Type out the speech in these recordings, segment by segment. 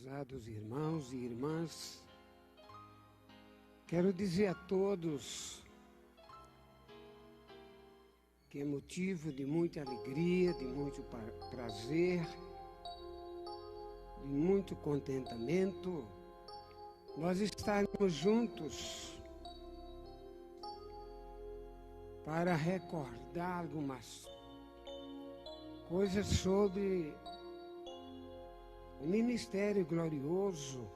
Prezados irmãos e irmãs, quero dizer a todos que é motivo de muita alegria, de muito prazer, de muito contentamento nós estarmos juntos para recordar algumas coisas sobre o ministério glorioso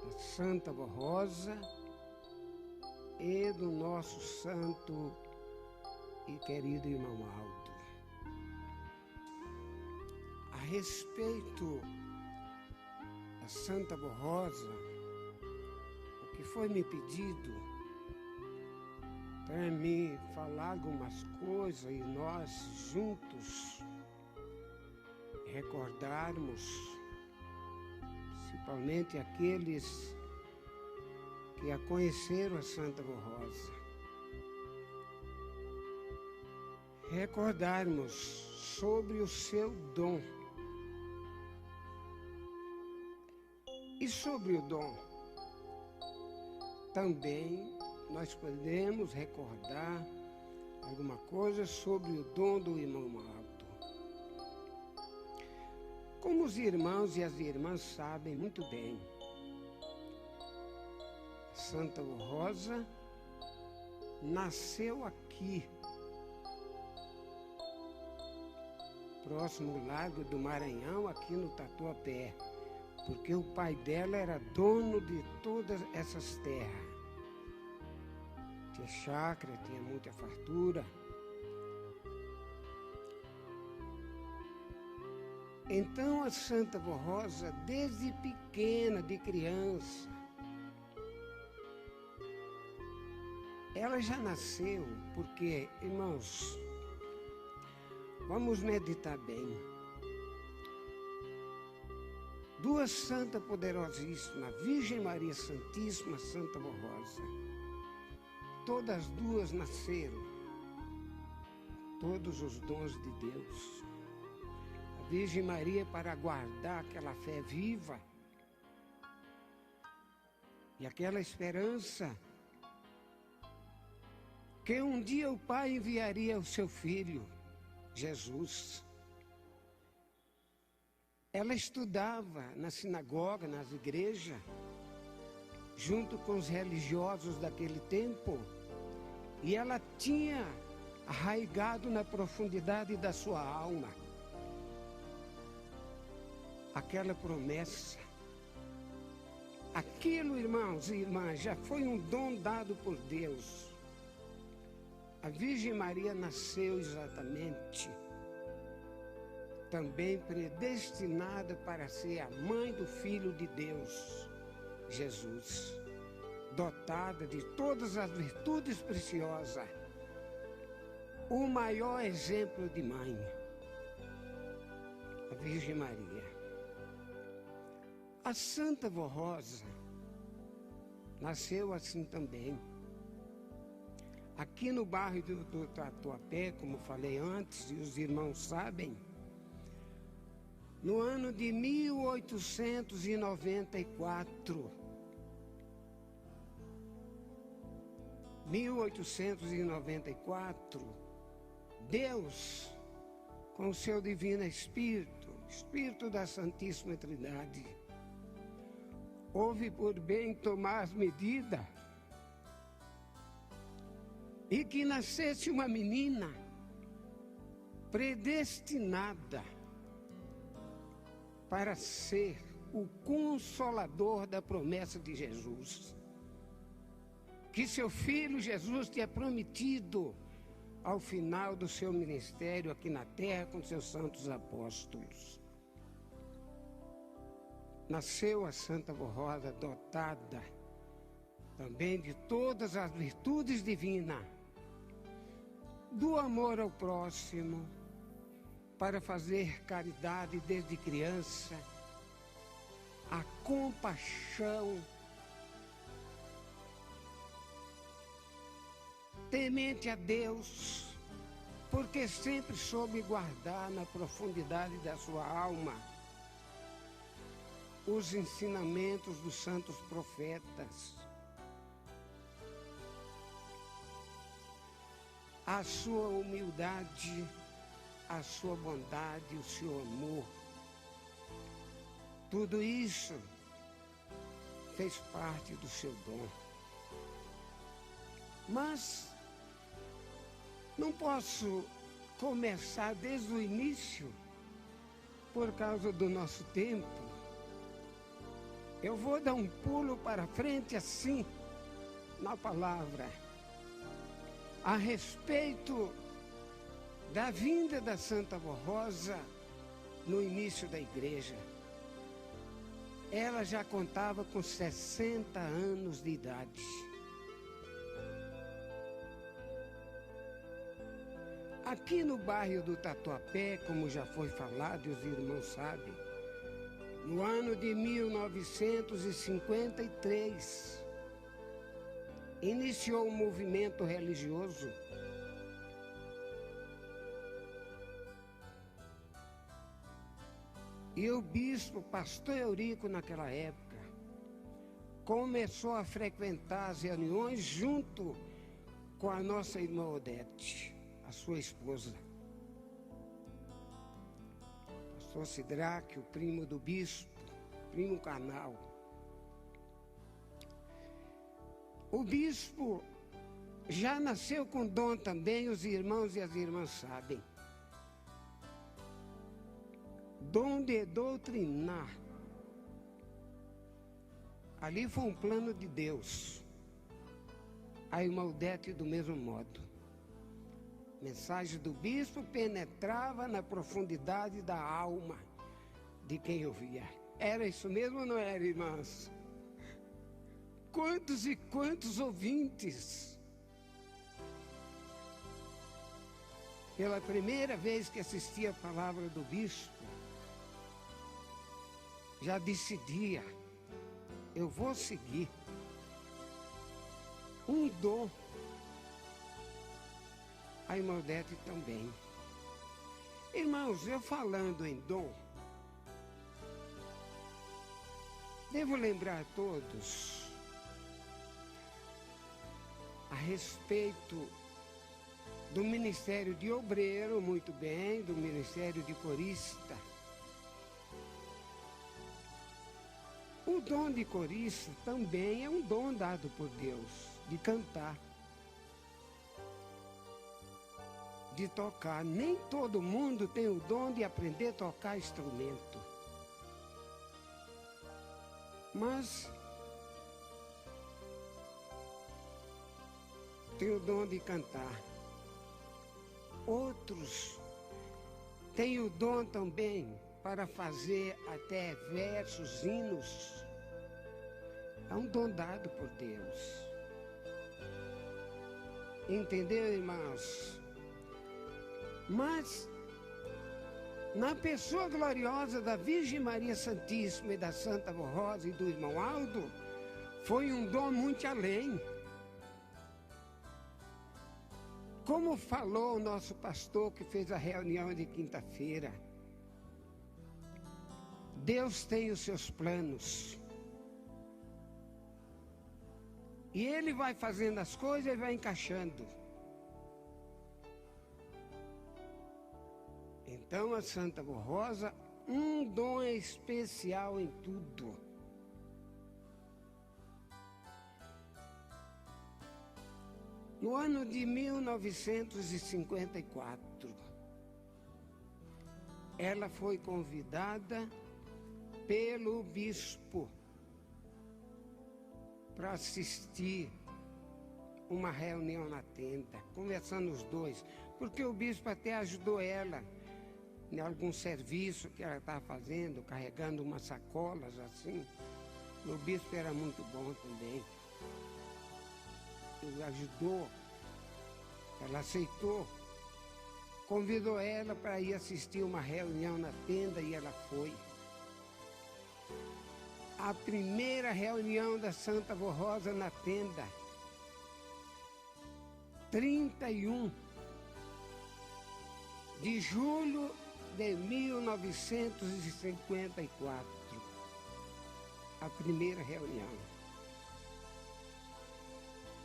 da Santa Vó Rosa e do nosso santo e querido irmão Aldo. A respeito da Santa Vó Rosa, o que foi me pedido para me falar algumas coisas e nós juntos recordarmos, principalmente aqueles que a conheceram, a Santa Vó Rosa, recordarmos sobre o seu dom. E sobre o dom, também nós podemos recordar alguma coisa sobre o dom do irmão Aldo. Como os irmãos e as irmãs sabem muito bem, Santa Vó Rosa nasceu aqui, próximo ao Largo do Maranhão, aqui no Tatuapé, porque o pai dela era dono de todas essas terras. Tinha chácara, tinha muita fartura. Então a Santa Vó Rosa, desde pequena, de criança, ela já nasceu, porque, irmãos, vamos meditar bem. Duas santas poderosíssimas, Virgem Maria Santíssima, Santa Vó Rosa, todas duas nasceram, todos os dons de Deus. A Virgem Maria para guardar aquela fé viva e aquela esperança que um dia o Pai enviaria o seu Filho, Jesus. Ela estudava na sinagoga, nas igrejas, junto com os religiosos daquele tempo, e ela tinha arraigado na profundidade da sua alma aquela promessa. Aquilo, irmãos e irmãs, já foi um dom dado por Deus. A Virgem Maria nasceu exatamente também predestinada para ser a mãe do Filho de Deus, Jesus, dotada de todas as virtudes preciosas, o maior exemplo de mãe, a Virgem Maria. A Santa Vó Rosa nasceu assim também. Aqui no bairro do Tatuapé, como falei antes, e os irmãos sabem, no ano de 1894, 1894, Deus, com o seu divino Espírito, Espírito da Santíssima Trindade, houve por bem tomar as medidas e que nascesse uma menina predestinada para ser o consolador da promessa de Jesus, que seu filho Jesus tinha prometido ao final do seu ministério aqui na terra com seus santos apóstolos. Nasceu a Santa Vó Rosa dotada também de todas as virtudes divinas, do amor ao próximo, para fazer caridade desde criança, a compaixão, temente a Deus, porque sempre soube guardar na profundidade da sua alma os ensinamentos dos santos profetas, a sua humildade, a sua bondade, o seu amor. Tudo isso fez parte do seu dom. Mas não posso começar desde o início, por causa do nosso tempo. Eu vou dar um pulo para frente assim, na palavra, a respeito da vinda da Santa Rosa no início da igreja. Ela já contava com 60 anos de idade. Aqui no bairro do Tatuapé, como já foi falado e os irmãos sabem, no ano de 1953, iniciou um movimento religioso e o bispo, pastor Eurico, naquela época, começou a frequentar as reuniões junto com a nossa irmã Odete, a sua esposa. Pastor Sidraque, o primo do bispo, primo carnal. O bispo já nasceu com dom também, os irmãos e as irmãs sabem. Dom de doutrinar. Ali foi um plano de Deus. A irmã Odete do mesmo modo. A mensagem do bispo penetrava na profundidade da alma de quem ouvia. Era isso mesmo ou não era, irmãs? Quantos e quantos ouvintes, pela primeira vez que assistia a palavra do bispo, já decidia, eu vou seguir. Um dom. A irmã Odete também. Irmãos, eu falando em dom, devo lembrar a todos a respeito do ministério de obreiro, muito bem, do ministério de corista. O dom de corista também é um dom dado por Deus, de cantar, de tocar. Nem todo mundo tem o dom de aprender a tocar instrumento. Mas tem o dom de cantar. Outros têm o dom também para fazer até versos, hinos. É um dom dado por Deus. Entendeu, irmãos? Mas, na pessoa gloriosa da Virgem Maria Santíssima e da Santa Rosa e do irmão Aldo, foi um dom muito além. Como falou o nosso pastor que fez a reunião de quinta-feira, Deus tem os seus planos. E Ele vai fazendo as coisas e vai encaixando. Então a Santa Rosa, um dom especial em tudo. No ano de 1954, ela foi convidada pelo bispo para assistir uma reunião na tenda, conversando os dois, porque o bispo até ajudou ela em algum serviço que ela estava fazendo, carregando umas sacolas assim. O bispo era muito bom também. Ele ajudou, ela aceitou, convidou ela para ir assistir uma reunião na tenda e ela foi. A primeira reunião da Santa Rosa na tenda, 31 de julho de 1954. a primeira reunião.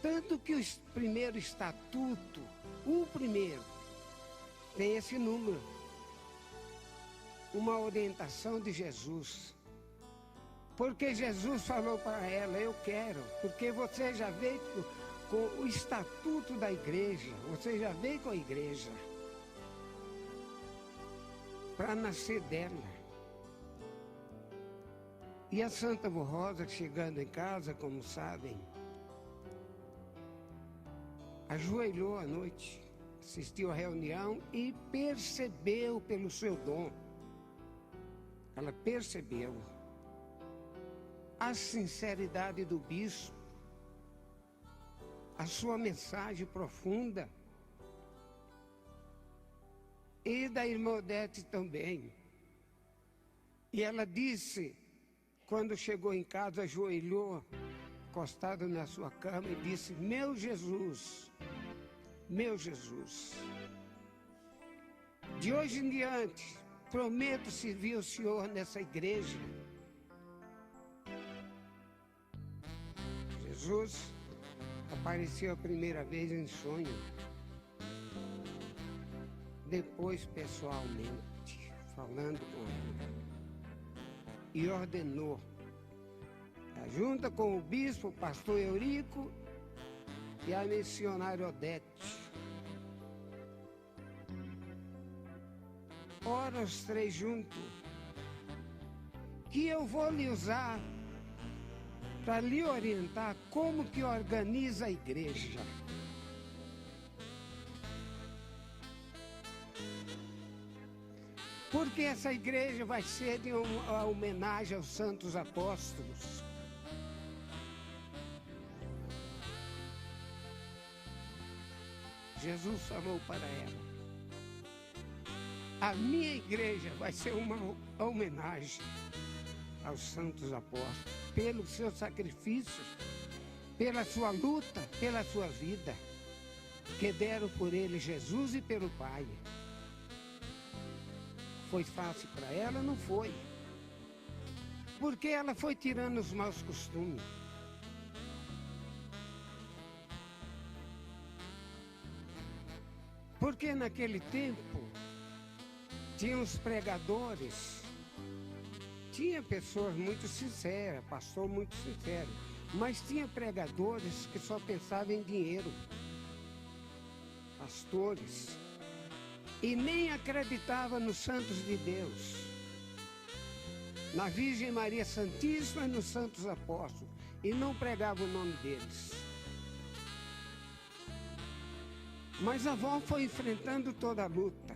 Tanto que o primeiro estatuto, o primeiro, tem esse número. Uma orientação de Jesus. Porque Jesus falou para ela, eu quero, porque você já veio com o estatuto da igreja, você já veio com a igreja para nascer dela. E a Santa Rosa, chegando em casa, como sabem, ajoelhou à noite, assistiu à reunião e percebeu pelo seu dom. Ela percebeu a sinceridade do bispo, a sua mensagem profunda, e da irmã Odete também. E ela disse, quando chegou em casa, ajoelhou, encostado na sua cama, e disse, meu Jesus, de hoje em diante, prometo servir o Senhor nessa igreja. Jesus apareceu a primeira vez em sonho, depois pessoalmente, falando com ela, e ordenou, junto com o bispo, o pastor Eurico e a missionária Odete, ora os três juntos, que eu vou lhe usar para lhe orientar como que organiza a igreja. Porque essa igreja vai ser de uma homenagem aos santos apóstolos. Jesus falou para ela, a minha igreja vai ser uma homenagem aos santos apóstolos, pelos seus sacrifícios, pela sua luta, pela sua vida, que deram por ele Jesus e pelo Pai. Foi fácil para ela? Não foi. Porque ela foi tirando os maus costumes. Porque naquele tempo, tinha os pregadores, tinha pessoas muito sinceras, pastor muito sincero, mas tinha pregadores que só pensavam em dinheiro, pastores, e nem acreditavam nos santos de Deus, na Virgem Maria Santíssima e nos santos apóstolos, e não pregavam o nome deles. Mas a avó foi enfrentando toda a luta.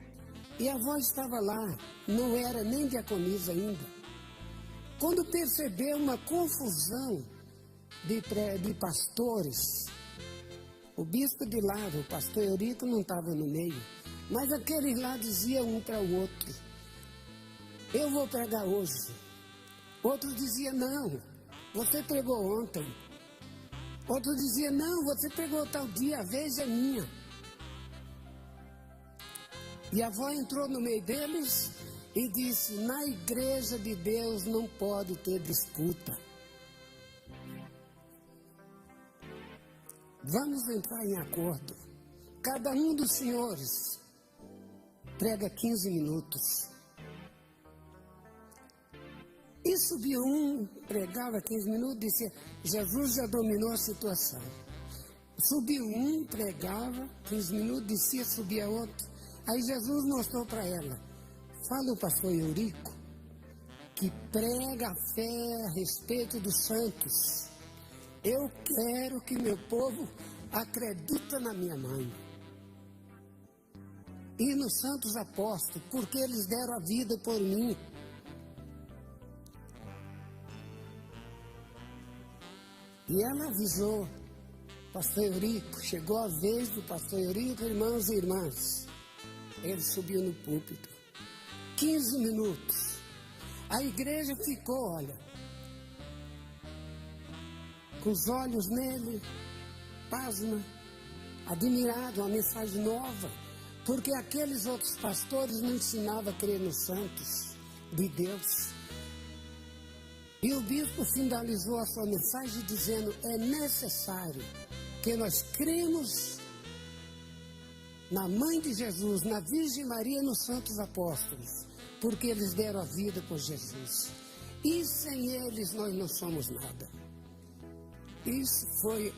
E a avó estava lá, não era nem diaconisa ainda. Quando percebeu uma confusão de pastores, o bispo de lá, o pastor Eurico, não estava no meio, mas aqueles lá diziam um para o outro, eu vou pregar hoje. Outro dizia, não, você pregou ontem. Outro dizia, não, você pregou tal dia, a vez é minha. E a avó entrou no meio deles e disse, na igreja de Deus não pode ter disputa. Vamos entrar em acordo. Cada um dos senhores prega 15 minutos. E subiu um, pregava 15 minutos, disse, Jesus já dominou a situação. Subiu um, pregava 15 minutos, descia, subia outro. Aí Jesus mostrou para ela, fala o pastor Eurico, que prega a fé a respeito dos santos. Eu quero que meu povo acredite na minha mãe. E nos santos apóstolos, porque eles deram a vida por mim. E ela avisou, pastor Eurico, chegou a vez do pastor Eurico, irmãos e irmãs. Ele subiu no púlpito, 15 minutos, a igreja ficou, olha, com os olhos nele, pasma, admirado, uma mensagem nova, porque aqueles outros pastores não ensinavam a crer nos santos de Deus. E o bispo finalizou a sua mensagem dizendo: é necessário que nós cremos na Mãe de Jesus, na Virgem Maria e nos Santos Apóstolos, porque eles deram a vida por Jesus. E sem eles nós não somos nada. Isso foi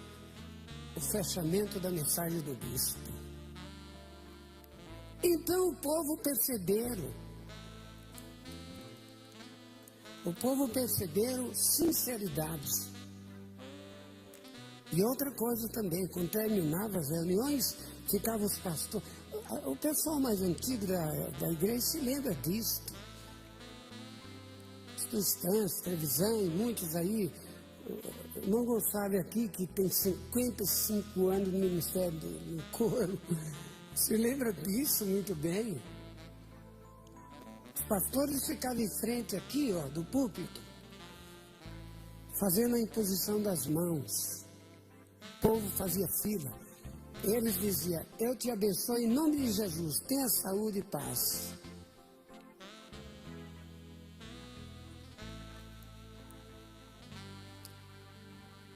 o fechamento da mensagem do bispo. Então o povo perceberam sinceridade. E outra coisa também, quando terminava as reuniões, ficavam os pastores. O pessoal mais antigo da igreja se lembra disso. Os cristãos, televisão, muitos aí, irmão Gonçalves aqui, que tem 55 anos no ministério do coro, se lembra disso muito bem. Os pastores ficavam em frente aqui, ó, do púlpito, fazendo a imposição das mãos. O povo fazia fila. Eles diziam: eu te abençoo em nome de Jesus, tenha saúde e paz.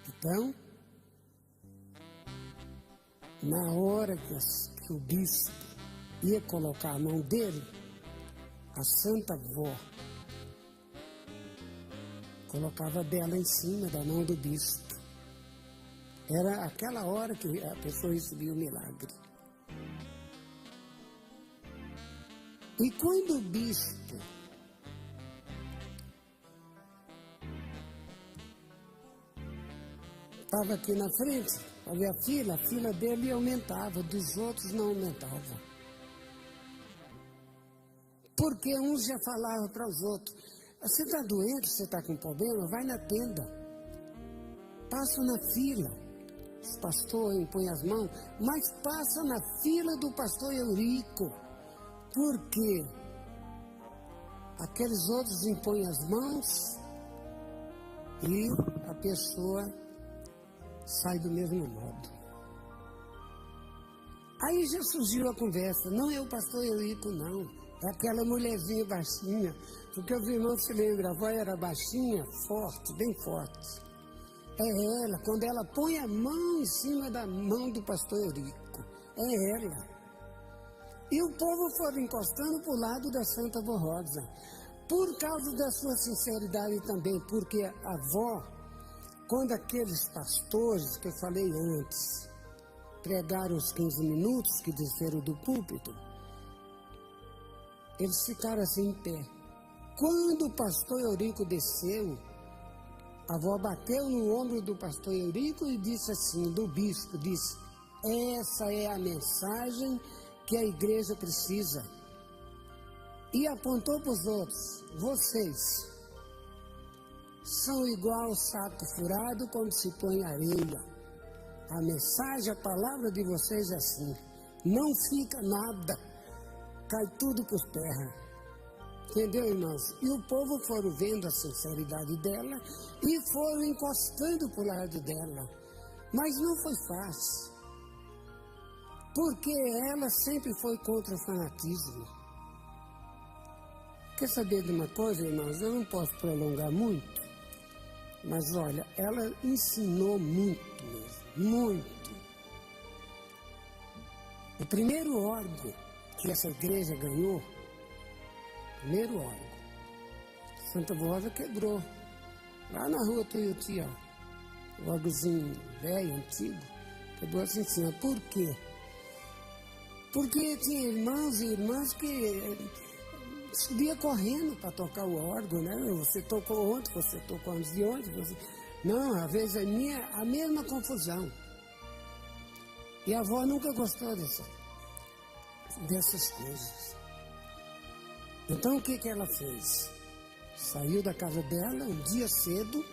Então, na hora que o bispo ia colocar a mão dele, a Santa Vó colocava dela em cima da mão do bispo. Era aquela hora que a pessoa recebia o milagre. E quando o bispo estava aqui na frente, havia a fila dele aumentava, dos outros não aumentava. Porque uns já falavam para os outros: você está doente, você está com problema, vai na tenda, passa na fila. Os pastores impõem as mãos, mas passa na fila do pastor Eurico. Por quê? Aqueles outros impõem as mãos e a pessoa sai do mesmo modo. Aí já surgiu a conversa: não é o pastor Eurico, não, é aquela mulherzinha baixinha, porque os irmãos se lembram, a avó era baixinha, forte, bem forte. É ela, quando ela põe a mão em cima da mão do pastor Eurico, é ela. E o povo foi encostando para o lado da Santa Vó Rosa, por causa da sua sinceridade também, porque a avó, quando aqueles pastores que eu falei antes pregaram os 15 minutos que desceram do púlpito, eles ficaram assim em pé. Quando o pastor Eurico desceu, a avó bateu no ombro do pastor Eurico e disse assim, do bispo, disse: essa é a mensagem que a igreja precisa. E apontou para os outros: vocês são igual ao saco furado quando se põe areia. A mensagem, a palavra de vocês é assim: não fica nada, cai tudo por terra. Entendeu, irmãos? E o povo foram vendo a sinceridade dela e foram encostando para o lado dela. Mas não foi fácil, porque ela sempre foi contra o fanatismo. Quer saber de uma coisa, irmãos? Eu não posso prolongar muito, mas olha, ela ensinou muito mesmo, muito. O primeiro órgão que essa igreja ganhou, primeiro órgão, Santa Vó Rosa quebrou, lá na rua Tuiuti, ó, o órgãozinho velho, antigo, quebrou assim em cima. Por quê? Porque tinha irmãos e irmãs que subia correndo para tocar o órgão, né? Você tocou ontem, você tocou antes de ontem, você... Não, às vezes é a mesma confusão. E a avó nunca gostou dessas coisas. Então o que ela fez? Saiu da casa dela um dia cedo,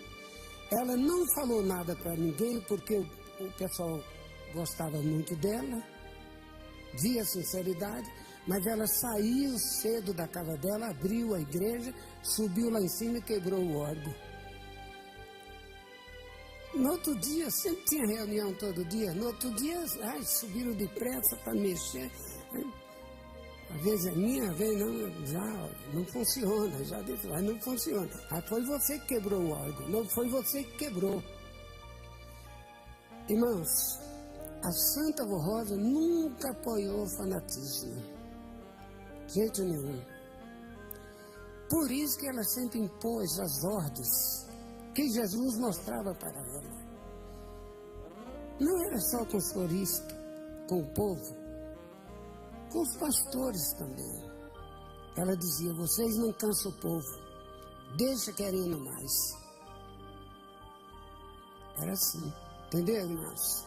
ela não falou nada para ninguém, porque o pessoal gostava muito dela, via sinceridade, mas ela saiu cedo da casa dela, abriu a igreja, subiu lá em cima e quebrou o órgão. No outro dia, sempre tinha reunião todo dia, no outro dia, subiram depressa para mexer. Às vezes é minha, às vezes não, já não funciona, já disse, mas não funciona. Ah, foi você que quebrou o órgão, não foi você que quebrou. Irmãos, a Santa Avó Rosa nunca apoiou o fanatismo, de jeito nenhum. Por isso que ela sempre impôs as ordens que Jesus mostrava para ela. Não era só com os floristas, com o povo, com os pastores também. Ela dizia, vocês não cansam o povo, deixa querendo mais. Era assim, entendeu, irmãos?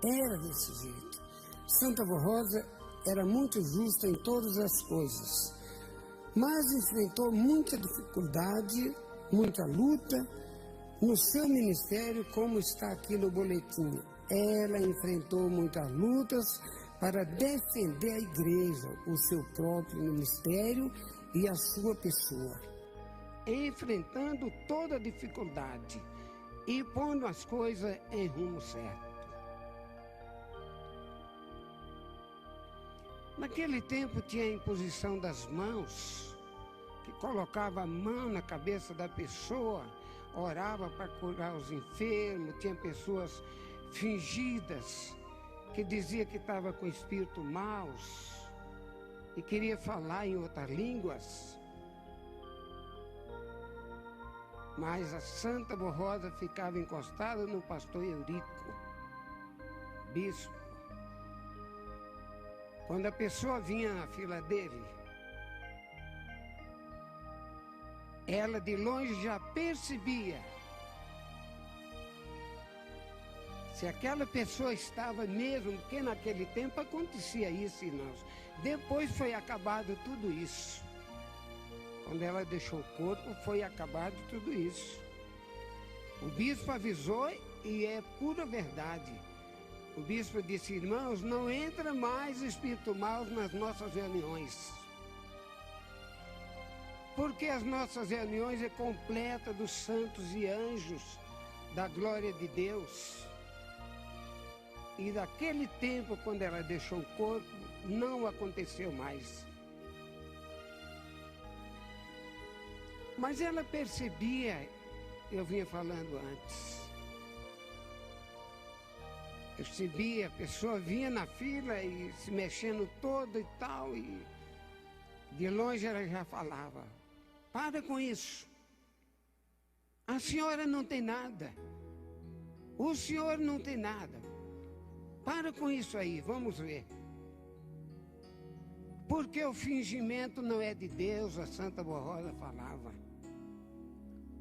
Era desse jeito. Santa Avó Rosa era muito justa em todas as coisas, mas enfrentou muita dificuldade, muita luta no seu ministério, como está aqui no boletim. Ela enfrentou muitas lutas para defender a igreja, o seu próprio ministério e a sua pessoa. Enfrentando toda dificuldade e pondo as coisas em rumo certo. Naquele tempo tinha a imposição das mãos, que colocava a mão na cabeça da pessoa, orava para curar os enfermos, tinha pessoas fingidas, que dizia que estava com espírito maus e queria falar em outras línguas. Mas a Santa Avó Rosa ficava encostada no pastor Eurico, bispo. Quando a pessoa vinha na fila dele, ela de longe já percebia se aquela pessoa estava mesmo, porque naquele tempo acontecia isso, irmãos. Depois foi acabado tudo isso. Quando ela deixou o corpo, foi acabado tudo isso. O bispo avisou e é pura verdade. O bispo disse, irmãos, não entra mais espírito mau nas nossas reuniões. Porque as nossas reuniões é completa dos santos e anjos da glória de Deus. E daquele tempo, quando ela deixou o corpo, não aconteceu mais. Mas ela percebia, eu vinha falando antes, percebia, a pessoa vinha na fila e se mexendo toda e tal, e de longe ela já falava, para com isso, a senhora não tem nada, o senhor não tem nada, para com isso aí, vamos ver. Porque o fingimento não é de Deus, a Santa Avó Rosa falava.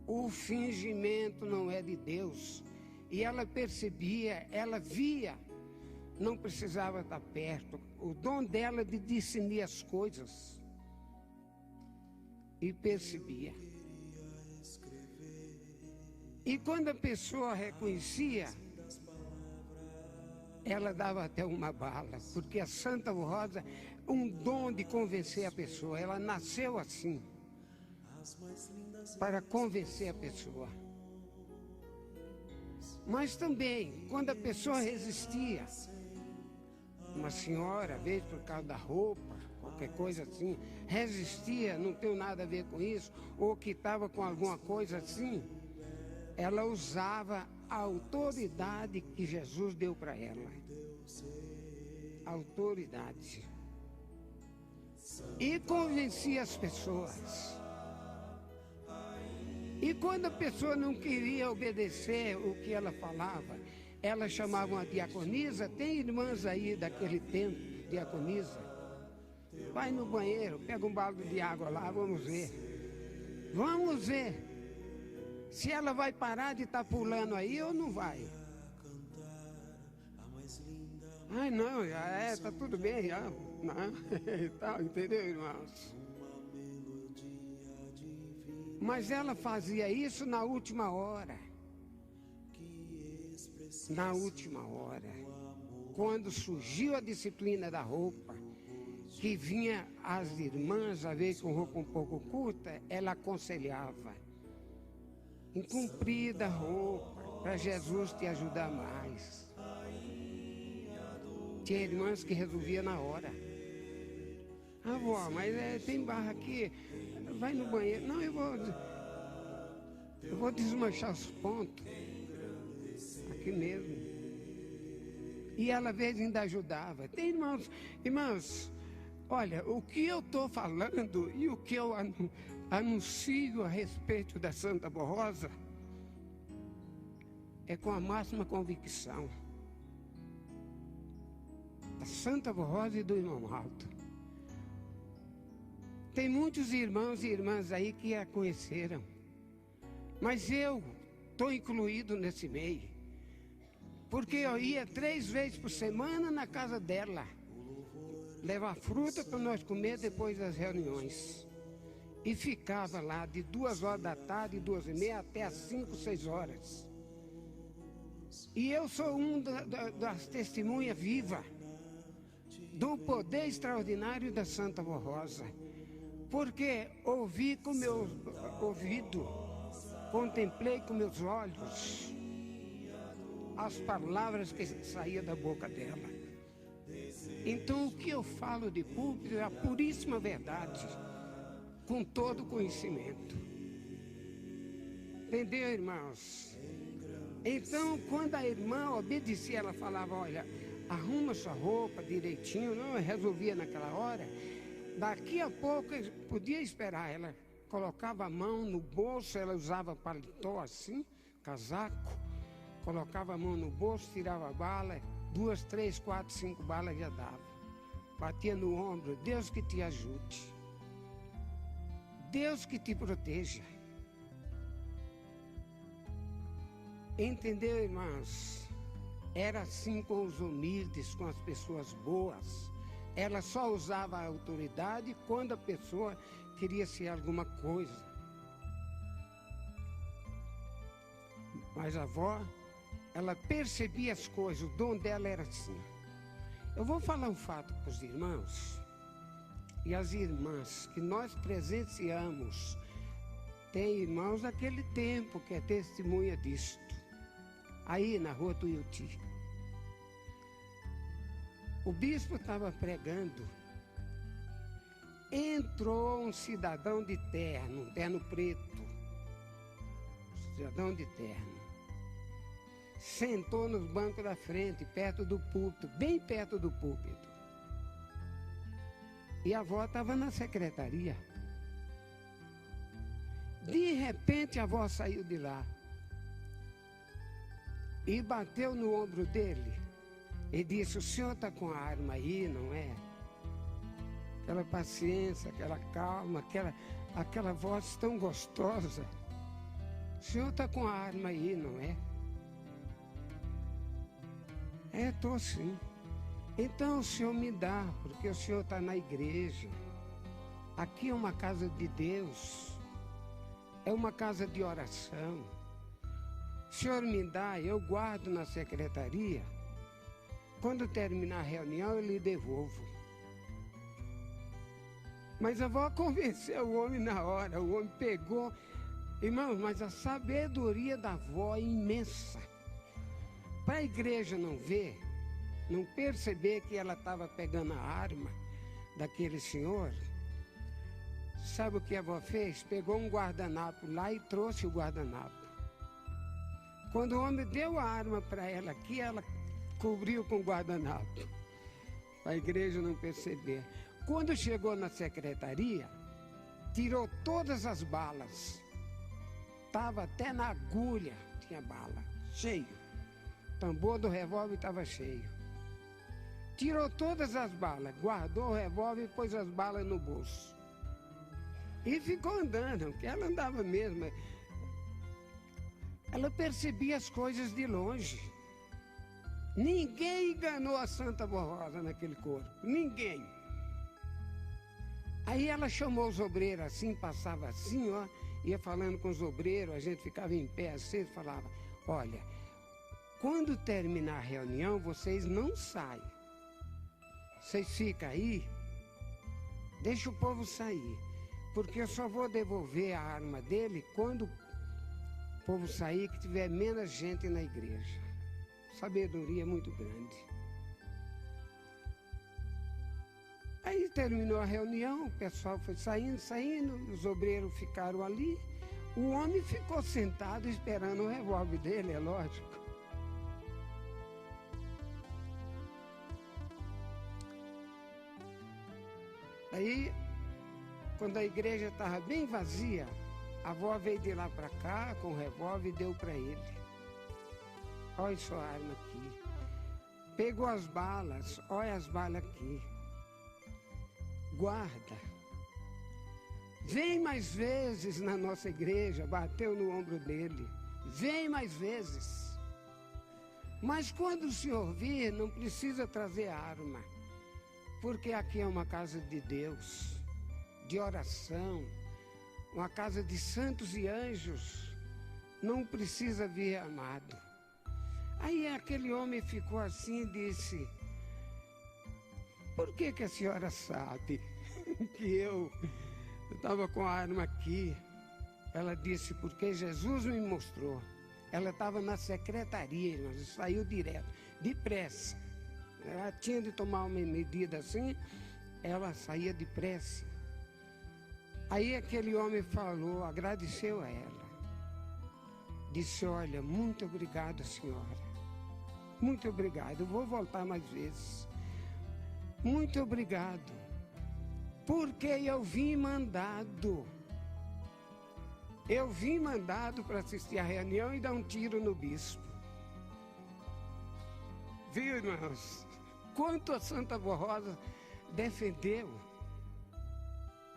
O fingimento não é de Deus. E ela percebia, ela via, não precisava estar perto. O dom dela de discernir as coisas. E percebia. E quando a pessoa reconhecia, ela dava até uma bala. Porque a Santa Avó Rosa, um dom de convencer a pessoa. Ela nasceu assim, para convencer a pessoa. Mas também, quando a pessoa resistia, uma senhora, às vezes por causa da roupa, qualquer coisa assim, resistia, não tem nada a ver com isso, ou que estava com alguma coisa assim, ela usava a autoridade que Jesus deu para ela. Autoridade. E convencia as pessoas. E quando a pessoa não queria obedecer o que ela falava, ela chamava uma diaconisa. Tem irmãs aí daquele tempo, diaconisa. Vai no banheiro, pega um balde de água lá, vamos ver. Vamos ver se ela vai parar de estar pulando aí ou não vai. Ai, não, já é, tá tudo bem, já. Não, tá, entendeu, irmãos? Mas ela fazia isso na última hora. Na última hora. Quando surgiu a disciplina da roupa, que vinha as irmãs, às vezes com roupa um pouco curta, ela aconselhava. Encomprida a roupa, para Jesus te ajudar mais. Tinha irmãs que resolvia na hora. Avó, mas tem barra aqui, vai no banheiro. Não, eu vou desmanchar os pontos, aqui mesmo. E ela, às vezes, ainda ajudava. Tem irmãos, olha, o que eu estou falando e o que eu anuncio a respeito da Santa Borrosa é com a máxima convicção. Da Santa Borrosa e do irmão Alto. Tem muitos irmãos e irmãs aí que a conheceram, mas eu estou incluído nesse meio, porque eu ia 3 vezes por semana na casa dela, levar fruta para nós comer depois das reuniões, e ficava lá de 2 horas da tarde, 2h30 até às 5, 6 horas. E eu sou das testemunhas vivas do poder extraordinário da Santa Borrosa. Porque ouvi com meu ouvido, contemplei com meus olhos as palavras que saíam da boca dela. Então o que eu falo de púlpito é a puríssima verdade, com todo conhecimento. Entendeu, irmãos? Então quando a irmã obedecia, ela falava, olha, arruma sua roupa direitinho, não, eu resolvia naquela hora. Daqui a pouco eu podia esperar, ela colocava a mão no bolso, ela usava paletó assim, casaco, colocava a mão no bolso, tirava a bala, 2, 3, 4, 5 balas já dava. Batia no ombro, Deus que te ajude, Deus que te proteja. Entendeu, irmãos? Era assim com os humildes, com as pessoas boas. Ela só usava a autoridade quando a pessoa queria ser alguma coisa. Mas a avó, ela percebia as coisas, o dom dela era assim. Eu vou falar um fato para os irmãos e as irmãs que nós presenciamos. Tem irmãos daquele tempo que é testemunha disto, aí na rua Tuiuti. O bispo estava pregando, entrou um cidadão de terno, um terno preto, cidadão de terno, sentou nos bancos da frente, perto do púlpito, bem perto do púlpito. E a avó estava na secretaria. De repente a avó saiu de lá e bateu no ombro dele. E disse, o senhor está com a arma aí, não é? Aquela paciência, aquela calma, aquela voz tão gostosa. O senhor está com a arma aí, não é? É, estou sim. Então o senhor me dá, porque o senhor está na igreja. Aqui é uma casa de Deus. É uma casa de oração. O senhor me dá, eu guardo na secretaria. Quando terminar a reunião, eu lhe devolvo. Mas a avó convenceu o homem na hora. O homem pegou. Irmãos, mas a sabedoria da avó é imensa. Para a igreja não ver, não perceber que ela estava pegando a arma daquele senhor, sabe o que a avó fez? Pegou um guardanapo lá e trouxe o guardanapo. Quando o homem deu a arma para ela aqui, ela cobriu com guardanapo, para a igreja não perceber. Quando chegou na secretaria, tirou todas as balas. Estava até na agulha, tinha bala, cheio. O tambor do revólver estava cheio. Tirou todas as balas, guardou o revólver e pôs as balas no bolso. E ficou andando, porque ela andava mesmo. Ela percebia as coisas de longe. Ninguém enganou a Santa Borrosa naquele corpo, ninguém. Aí ela chamou os obreiros assim, passava assim, ó, ia falando com os obreiros, a gente ficava em pé assim, falava, olha, quando terminar a reunião, vocês não saem. Vocês ficam aí, deixa o povo sair, porque eu só vou devolver a arma dele quando o povo sair, que tiver menos gente na igreja. Sabedoria muito grande. Aí terminou a reunião, o pessoal foi saindo, os obreiros ficaram ali. O homem ficou sentado esperando o revólver dele, é lógico. Aí, quando a igreja estava bem vazia, a avó veio de lá para cá com o revólver e deu para ele. Olha sua arma aqui. Pegou as balas, olha as balas aqui. Guarda. Vem mais vezes na nossa igreja, bateu no ombro dele. Vem mais vezes. Mas quando o senhor vir, não precisa trazer arma. Porque aqui é uma casa de Deus, de oração, uma casa de santos e anjos. Não precisa vir armado. Aí aquele homem ficou assim e disse: por que a senhora sabe que eu estava com a arma aqui? Ela disse: porque Jesus me mostrou. Ela estava na secretaria, mas saiu direto, depressa. Ela tinha de tomar uma medida assim, ela saía depressa. Aí aquele homem falou, agradeceu a ela. Disse: olha, muito obrigado, senhora. Muito obrigado, eu vou voltar mais vezes. Muito obrigado, porque eu vim mandado. Eu vim mandado para assistir a reunião e dar um tiro no bispo. Viu, irmãos? Quanto a Santa Avó Rosa defendeu.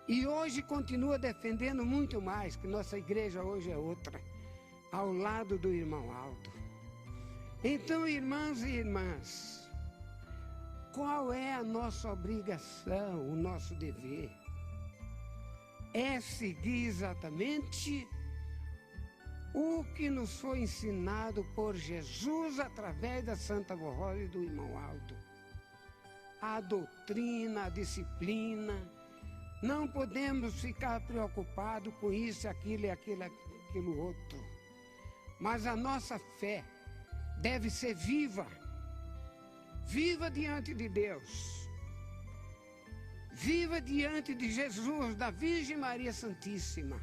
E hoje continua defendendo muito mais, que nossa igreja hoje é outra, ao lado do irmão Aldo. Então, irmãos e irmãs, qual é a nossa obrigação, o nosso dever? É seguir exatamente o que nos foi ensinado por Jesus através da Santa Avó Rosa e do irmão Aldo. A doutrina, a disciplina. Não podemos ficar preocupados com isso, aquilo e aquilo outro. Mas a nossa fé deve ser viva. Viva diante de Deus. Viva diante de Jesus, da Virgem Maria Santíssima.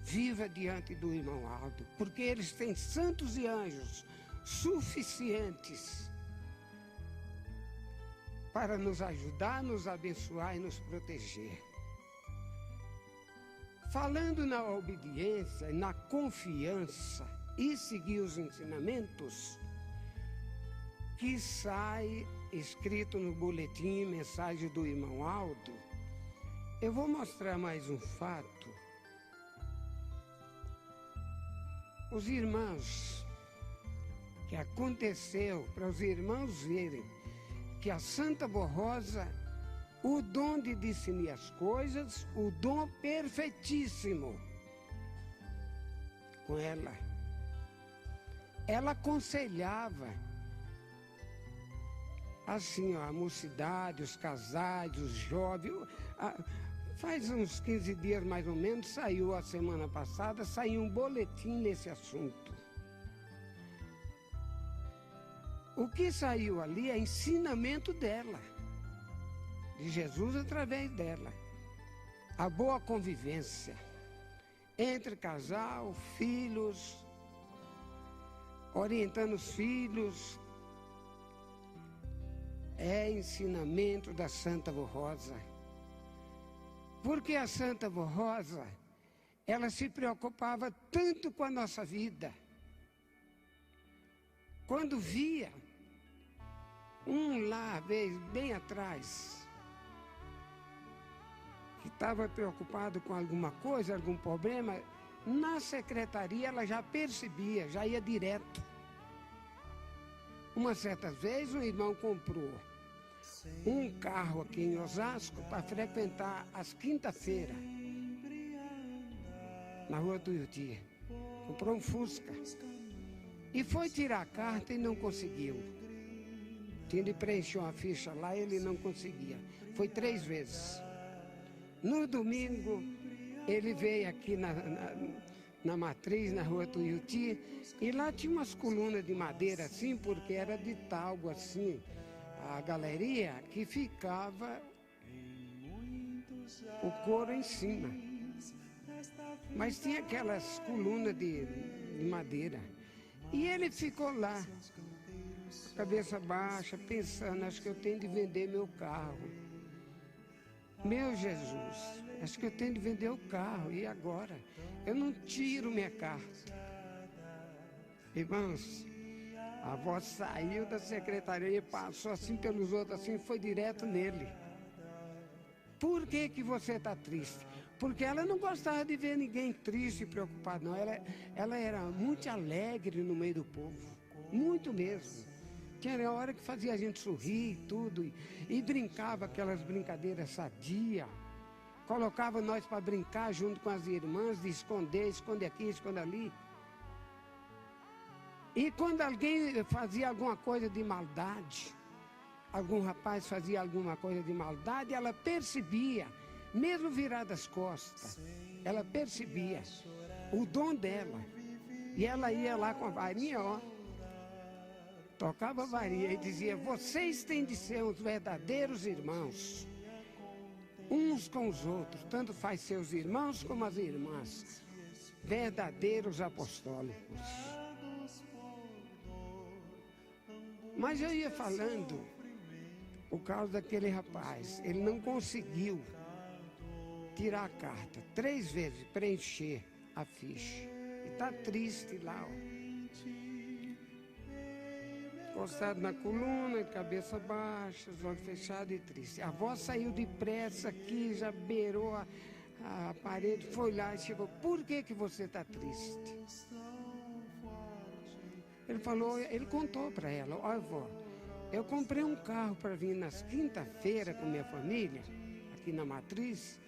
Viva diante do irmão Aldo, porque eles têm santos e anjos suficientes para nos ajudar, nos abençoar e nos proteger. Falando na obediência, na confiança e seguir os ensinamentos que sai escrito no boletim Mensagem do Irmão Aldo, eu vou mostrar mais um fato. Os irmãos, que aconteceu para os irmãos verem que a Santa Avó Rosa, o dom de discernir as coisas, o dom perfeitíssimo com ela. Ela aconselhava assim, ó, a mocidade, os casais, os jovens. Faz uns 15 dias mais ou menos, saiu a semana passada, saiu um boletim nesse assunto. O que saiu ali é ensinamento dela, de Jesus através dela. A boa convivência entre casal, filhos, orientando os filhos. É ensinamento da Santa Avó Rosa. Porque a Santa Avó Rosa, ela se preocupava tanto com a nossa vida. Quando via um lá, bem atrás, que estava preocupado com alguma coisa, algum problema, na secretaria ela já percebia, já ia direto. Uma certa vez um irmão comprou um carro aqui em Osasco para frequentar as quinta-feiras, na Rua Tuiuti. Comprou um Fusca. E foi tirar a carta e não conseguiu. Tinha de preencher uma ficha lá e ele não conseguia. Foi 3 vezes. No domingo, ele veio aqui na Matriz, na Rua Tuiuti, e lá tinha umas colunas de madeira assim, porque era de talgo assim, a galeria que ficava o couro em cima. Mas tinha aquelas colunas de madeira. E ele ficou lá, cabeça baixa, pensando, acho que eu tenho de vender meu carro. Meu Jesus, acho que eu tenho de vender o carro, e agora? Eu não tiro minha carta. Irmãos, a avó saiu da secretaria, passou assim pelos outros, assim, foi direto nele. Por que que você está triste? Porque ela não gostava de ver ninguém triste e preocupado, não. Ela era muito alegre no meio do povo, muito mesmo. Tinha hora que fazia a gente sorrir e tudo, e brincava aquelas brincadeiras sadias. Colocava nós para brincar junto com as irmãs, de esconder, esconde aqui, esconde ali. E quando alguém fazia alguma coisa de maldade, algum rapaz fazia alguma coisa de maldade, ela percebia, mesmo virada as costas, ela percebia o dom dela. E ela ia lá com a varinha, ó, tocava a varinha e dizia: vocês têm de ser os verdadeiros irmãos, uns com os outros, tanto faz seus irmãos como as irmãs, verdadeiros apostólicos. Mas eu ia falando, por causa daquele rapaz, ele não conseguiu tirar a carta 3 vezes, preencher a ficha. E está triste lá, ó. Encostado na coluna, de cabeça baixa, os olhos fechados e triste. A avó saiu depressa aqui, já beirou a parede, foi lá e chegou: por que que você está triste? Ele falou, ele contou para ela: olha, vó, eu comprei um carro para vir nas quinta-feiras com minha família, aqui na Matriz,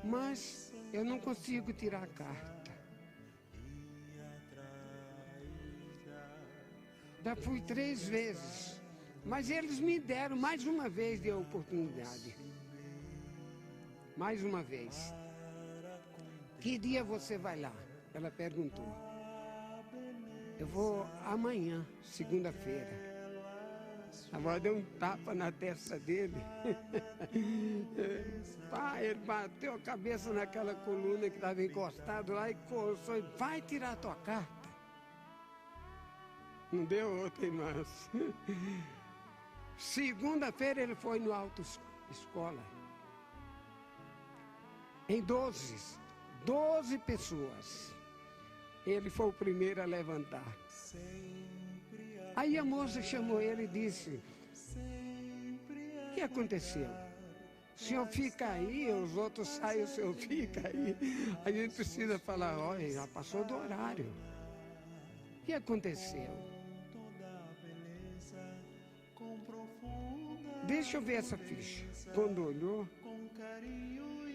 mas eu não consigo tirar a carta. Já fui 3 vezes, mas eles me deram mais uma vez de oportunidade. Mais uma vez. Que dia você vai lá? Ela perguntou. Eu vou amanhã, segunda-feira. A avó deu um tapa na testa dele. Ele bateu a cabeça naquela coluna que estava encostado lá e coçou. Vai tirar a tua carta. Não deu outra, irmãs. Segunda-feira ele foi no autoescola. Em 12 pessoas. Ele foi o primeiro a levantar. Aí a moça chamou ele e disse: o que aconteceu? O senhor fica aí, os outros saem, o senhor fica aí. A gente precisa falar: olha, já passou do horário. O que aconteceu? Deixa eu ver essa ficha. Quando olhou: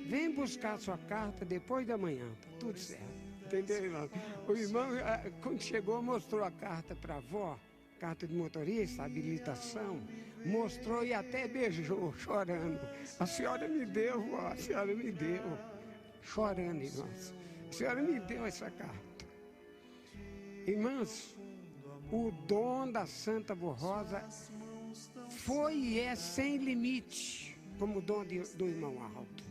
vem buscar sua carta depois da manhã. Tá tudo certo. Entendeu, irmão? O irmão, quando chegou, mostrou a carta para a avó, carta de motorista, habilitação, mostrou e até beijou, chorando. A senhora me deu, vó, a senhora me deu. Chorando, irmãos. A senhora me deu essa carta. Irmãos, o dom da Santa Vó Rosa foi e é sem limite, como o dom do irmão Aldo.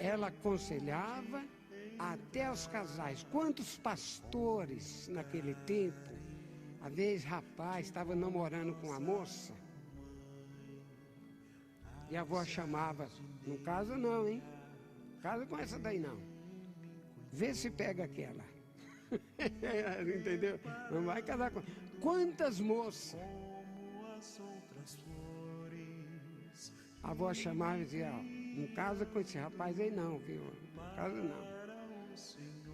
Ela aconselhava até os casais. Quantos pastores naquele tempo, às vezes rapaz, estava namorando com a moça, e a avó chamava: não casa não, hein? Casa com essa daí não. Vê se pega aquela. Entendeu? Não vai casar com... Quantas moças? A avó chamava e dizia: ó, não casa com esse rapaz aí não, viu? Não casa não.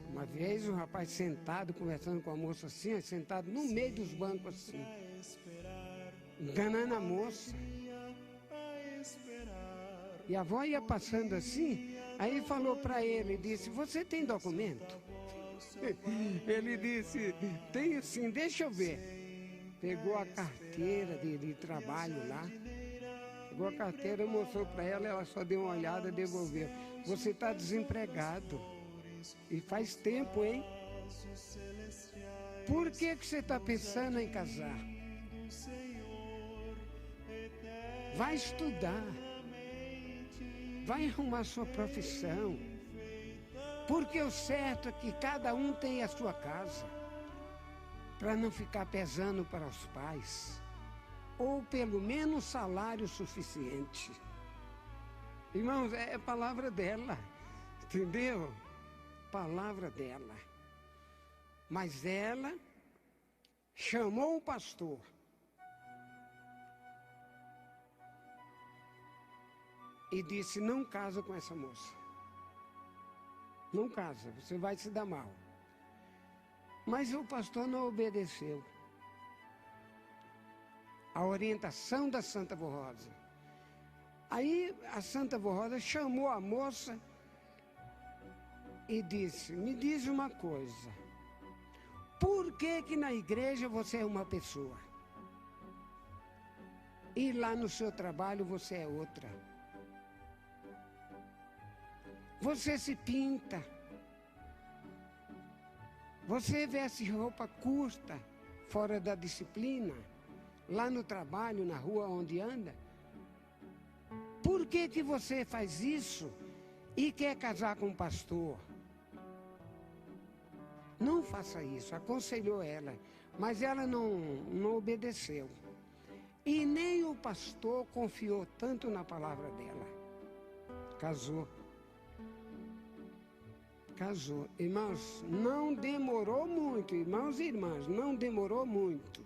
Uma vez um rapaz sentado, conversando com a moça assim, sentado no meio dos bancos assim, enganando a moça. E a avó ia passando assim, aí falou para ele, disse: você tem documento? Ele disse: tenho sim, deixa eu ver. Pegou a carteira de trabalho lá. Pegou a carteira, mostrou para ela, ela só deu uma olhada e devolveu. Você está desempregado. E faz tempo, hein? Por que você está pensando em casar? Vai estudar. Vai arrumar sua profissão. Porque o certo é que cada um tem a sua casa. Para não ficar pesando para os pais. Ou pelo menos salário suficiente. Irmãos, é a palavra dela. Entendeu? Palavra dela. Mas ela chamou o pastor. E disse, não casa com essa moça. Não casa, você vai se dar mal. Mas o pastor não obedeceu a orientação da Santa Vó Rosa. Aí a Santa Vó Rosa chamou a moça e disse, me diz uma coisa. Por que que na igreja você é uma pessoa? E lá no seu trabalho você é outra? Você se pinta. Você veste roupa curta, fora da disciplina, lá no trabalho, na rua onde anda. Por que que você faz isso e quer casar com um pastor? Não faça isso, aconselhou ela, mas ela não obedeceu. E nem o pastor confiou tanto na palavra dela. Casou. Casou. Irmãos, não demorou muito, irmãos e irmãs, não demorou muito.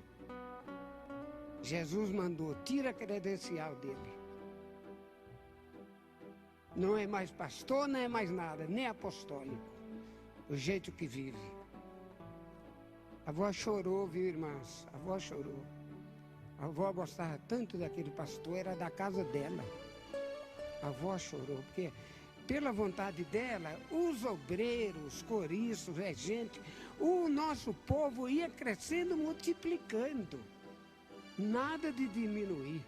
Jesus mandou, tira a credencial dele. Não é mais pastor, não é mais nada, nem apostólico. O jeito que vive. A avó chorou, viu, irmãs? A avó chorou. A avó gostava tanto daquele pastor, era da casa dela. A avó chorou, porque pela vontade dela, os obreiros, os coriços, regentes, o nosso povo ia crescendo, multiplicando. Nada de diminuir.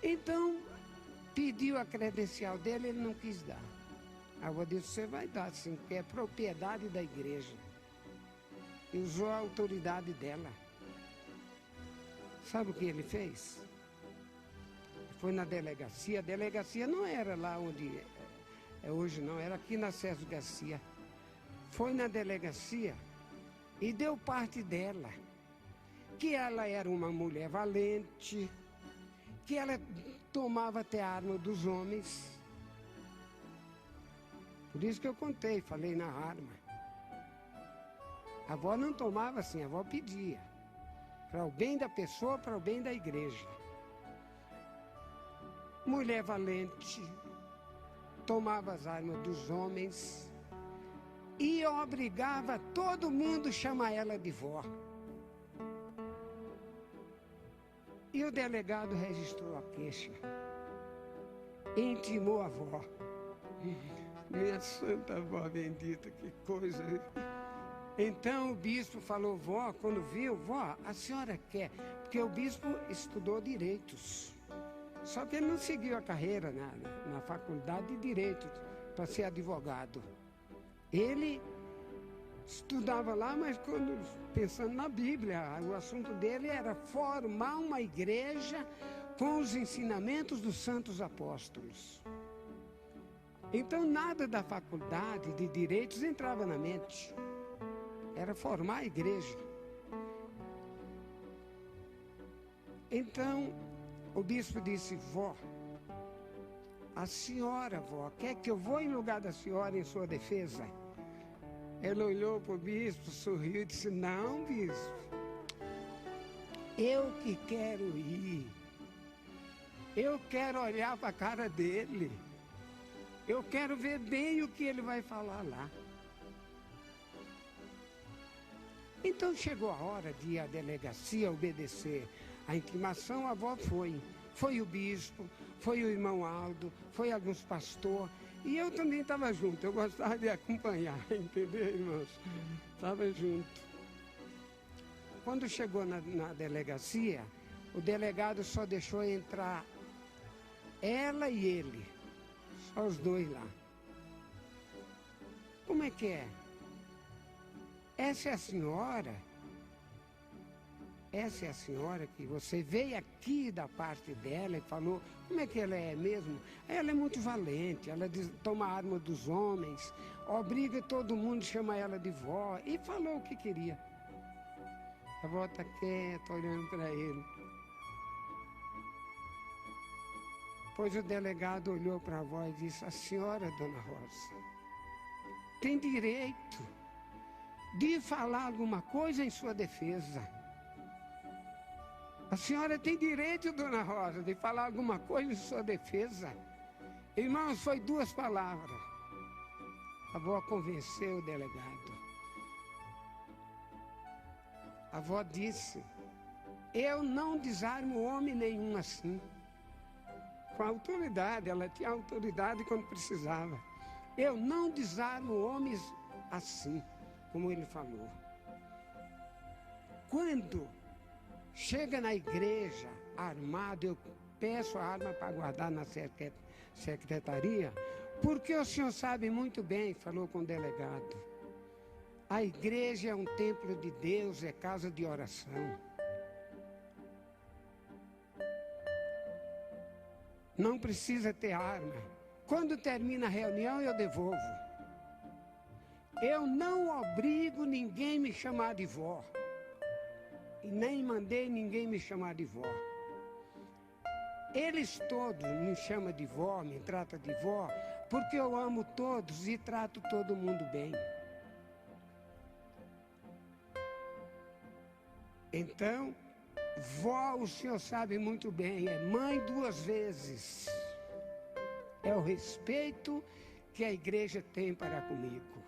Então, pediu a credencial dele, ele não quis dar. A avó disse, você vai dar sim, porque é propriedade da igreja. E usou a autoridade dela. Sabe o que ele fez? Foi na delegacia. A delegacia não era lá onde é hoje, não. Era aqui na César Garcia. Foi na delegacia e deu parte dela. Que ela era uma mulher valente, que ela tomava até a arma dos homens. Por isso que eu contei, falei na arma. A avó não tomava assim, a avó pedia. Para o bem da pessoa, para o bem da igreja. Mulher valente, tomava as armas dos homens e obrigava todo mundo a chamar ela de vó. E o delegado registrou a queixa, intimou a avó. Minha santa avó bendita, que coisa. Então o bispo falou, vó, quando viu, vó, a senhora quer? Porque o bispo estudou direitos. Só que ele não seguiu a carreira na faculdade de Direito para ser advogado. Ele estudava lá, mas pensando na Bíblia, o assunto dele era formar uma igreja com os ensinamentos dos santos apóstolos. Então nada da faculdade de Direitos entrava na mente. Era formar a igreja. Então o bispo disse, vó, a senhora, vó, quer que eu vou em lugar da senhora em sua defesa? Ela olhou para o bispo, sorriu e disse, não, bispo, eu que quero ir. Eu quero olhar para a cara dele. Eu quero ver bem o que ele vai falar lá. Então chegou a hora de ir à delegacia obedecer a intimação, a avó foi. Foi o bispo, foi o irmão Aldo, foi alguns pastores. E eu também estava junto, eu gostava de acompanhar, entendeu, irmãos? Estava junto. Quando chegou na delegacia, o delegado só deixou entrar ela e ele. Só os dois lá. Como é que é? Essa é a senhora? essa é a senhora que você veio aqui da parte dela e falou, como é que ela é mesmo? Ela é muito valente, ela toma a arma dos homens, obriga todo mundo a chamar ela de vó, e falou o que queria. A vó está quieta, olhando para ele. Pois o delegado olhou para a avó e disse, a senhora, dona Rosa, tem direito de falar alguma coisa em sua defesa. A senhora tem direito, dona Rosa, de falar alguma coisa em sua defesa. Irmãos, foi 2 palavras. A avó convenceu o delegado. A avó disse, eu não desarmo homem nenhum assim. Com autoridade, ela tinha autoridade quando precisava. Eu não desarmo homens assim, como ele falou. Quando chega na igreja armado, eu peço a arma para guardar na secretaria, porque o senhor sabe muito bem, falou com o delegado, a igreja é um templo de Deus, é casa de oração. Não precisa ter arma. Quando termina a reunião, eu devolvo. Eu não obrigo ninguém a me chamar de vó. E nem mandei ninguém me chamar de vó. Eles todos me chamam de vó, me tratam de vó, porque eu amo todos e trato todo mundo bem. Então, vó, o senhor sabe muito bem, é mãe 2 vezes. É o respeito que a igreja tem para comigo.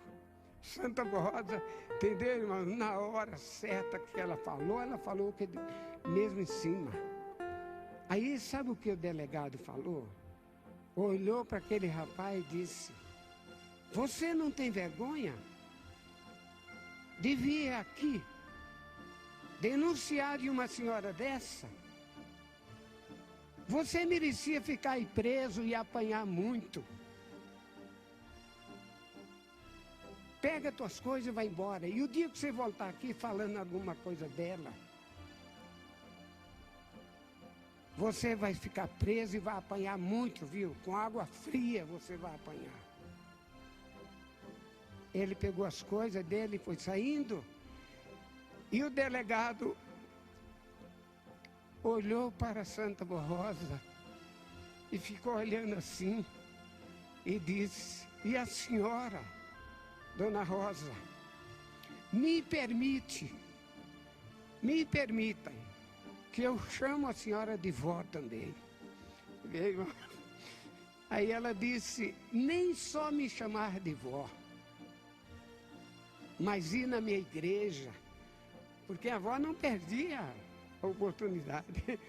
Santa Rosa, entendeu, irmão? Na hora certa que ela falou que mesmo em cima. Aí, sabe o que o delegado falou? Olhou para aquele rapaz e disse, você não tem vergonha de vir aqui denunciar de uma senhora dessa? Você merecia ficar aí preso e apanhar muito. Pega tuas coisas e vai embora. E o dia que você voltar aqui falando alguma coisa dela, você vai ficar preso e vai apanhar muito, viu? Com água fria você vai apanhar. Ele pegou as coisas dele e foi saindo. E o delegado olhou para Santa Rosa e ficou olhando assim e disse, e a senhora, dona Rosa, me permitam que eu chamo a senhora de vó também. Aí ela disse, nem só me chamar de vó, mas ir na minha igreja, porque a avó não perdia a oportunidade,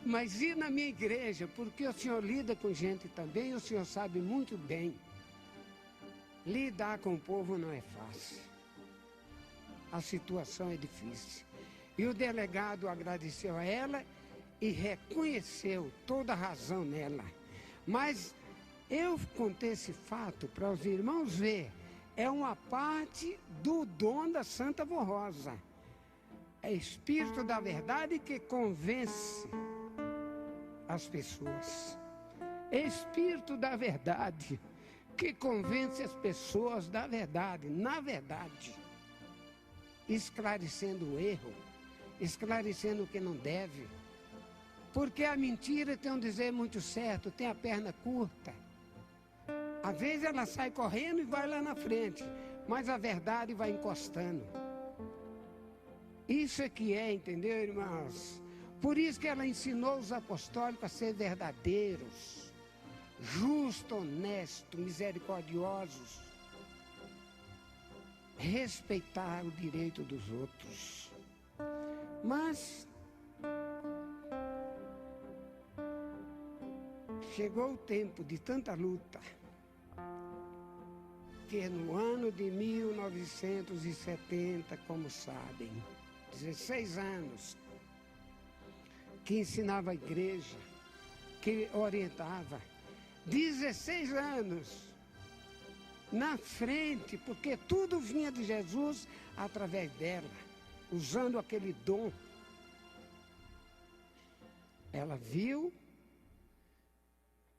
mas ir na minha igreja, porque o senhor lida com gente também, o senhor sabe muito bem, lidar com o povo não é fácil, a situação é difícil. E o delegado agradeceu a ela e reconheceu toda a razão nela. Mas eu contei esse fato para os irmãos ver, é uma parte do dom da Santa Rosa. É Espírito da verdade que convence as pessoas. É Espírito da verdade que convence as pessoas da verdade, na verdade. Esclarecendo o erro, esclarecendo o que não deve. Porque a mentira tem um dizer muito certo, tem a perna curta. Às vezes ela sai correndo e vai lá na frente, mas a verdade vai encostando. Isso é que é, entendeu, irmãos? Por isso que ela ensinou os apostólicos a ser verdadeiros, justos, honestos, misericordiosos, respeitar o direito dos outros. Mas chegou o tempo de tanta luta, que no ano de 1970, como sabem, 16 anos, que ensinava a igreja, que orientava, 16 anos na frente, porque tudo vinha de Jesus através dela, usando aquele dom Ela viu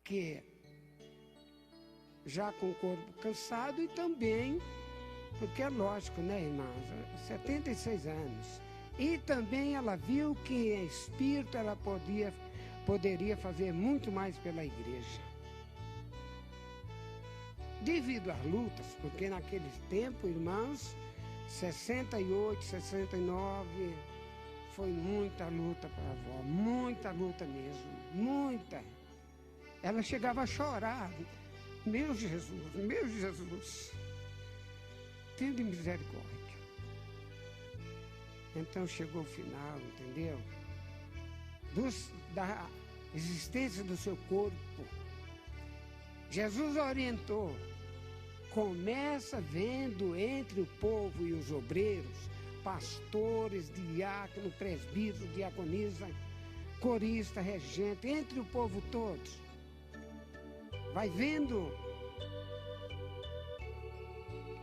que já com o corpo cansado e também, porque é lógico, né, irmãos, 76 anos. E também ela viu que em espírito ela poderia fazer muito mais pela igreja. Devido às lutas, porque naquele tempo, irmãos, 68, 69, foi muita luta para a avó, muita luta mesmo, muita. Ela chegava a chorar. Meu Jesus, tenha de misericórdia. Então chegou o final, entendeu? Da existência do seu corpo. Jesus orientou. Começa vendo entre o povo e os obreiros, pastores, diácono, presbítero, diaconisa, corista, regente, entre o povo todo. Vai vendo